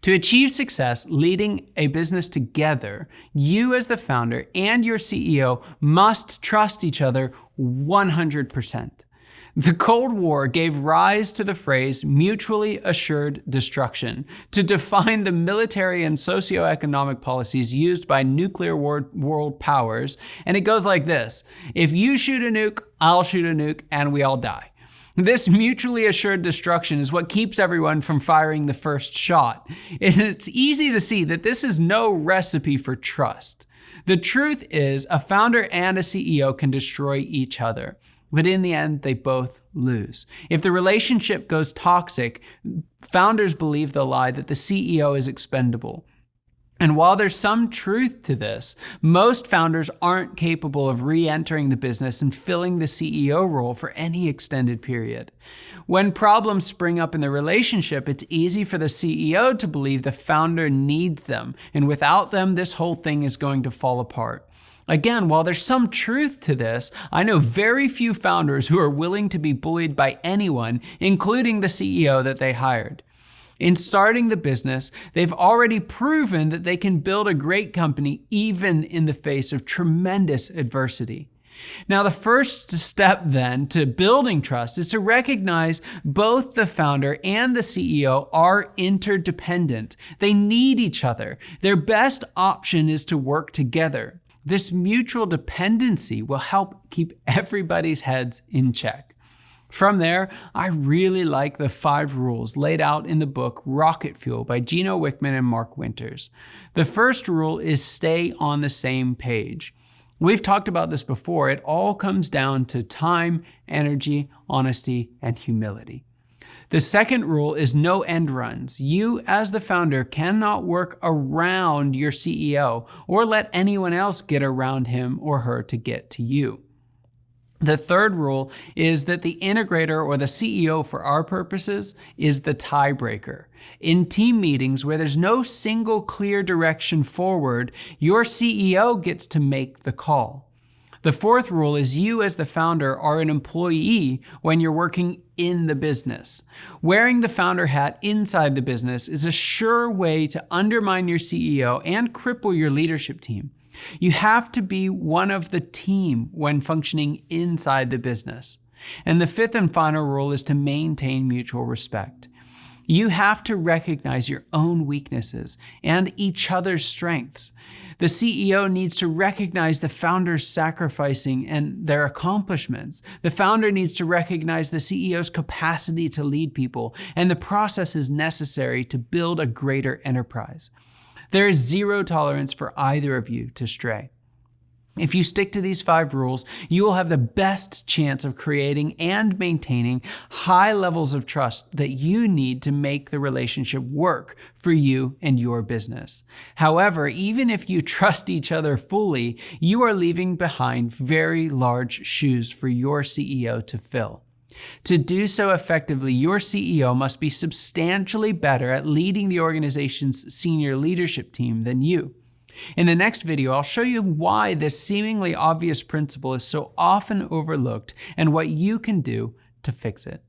To achieve success leading a business together, you as the founder and your CEO must trust each other 100%. The Cold War gave rise to the phrase mutually assured destruction to define the military and socio-economic policies used by nuclear world powers, and it goes like this: if you shoot a nuke, I'll shoot a nuke, and we all die. This mutually assured destruction is what keeps everyone from firing the first shot. And it's easy to see that this is no recipe for trust. The truth is, a founder and a CEO can destroy each other, but in the end, they both lose. If the relationship goes toxic, founders believe the lie that the CEO is expendable. And while there's some truth to this, most founders aren't capable of re-entering the business and filling the CEO role for any extended period. When problems spring up in the relationship, it's easy for the CEO to believe the founder needs them, and without them, this whole thing is going to fall apart. Again, while there's some truth to this, I know very few founders who are willing to be bullied by anyone, including the CEO that they hired. In starting the business, they've already proven that they can build a great company even in the face of tremendous adversity. Now, the first step then to building trust is to recognize both the founder and the CEO are interdependent. They need each other. Their best option is to work together. This mutual dependency will help keep everybody's heads in check. From there, I really like the 5 rules laid out in the book Rocket Fuel by Gino Wickman and Mark Winters. The first rule is stay on the same page. We've talked about this before. It all comes down to time, energy, honesty, and humility. The second rule is no end runs. You, as the founder, cannot work around your CEO or let anyone else get around him or her to get to you. The third rule is that the integrator, or the CEO for our purposes, is the tiebreaker. In team meetings where there's no single clear direction forward, your CEO gets to make the call. The fourth rule is you as the founder are an employee when you're working in the business. Wearing the founder hat inside the business is a sure way to undermine your CEO and cripple your leadership team. You have to be one of the team when functioning inside the business. And the fifth and final rule is to maintain mutual respect. You have to recognize your own weaknesses and each other's strengths. The CEO needs to recognize the founder's sacrificing and their accomplishments. The founder needs to recognize the CEO's capacity to lead people and the processes necessary to build a greater enterprise. There is zero tolerance for either of you to stray. If you stick to these 5 rules, you will have the best chance of creating and maintaining high levels of trust that you need to make the relationship work for you and your business. However, even if you trust each other fully, you are leaving behind very large shoes for your CEO to fill. To do so effectively, your CEO must be substantially better at leading the organization's senior leadership team than you. In the next video, I'll show you why this seemingly obvious principle is so often overlooked and what you can do to fix it.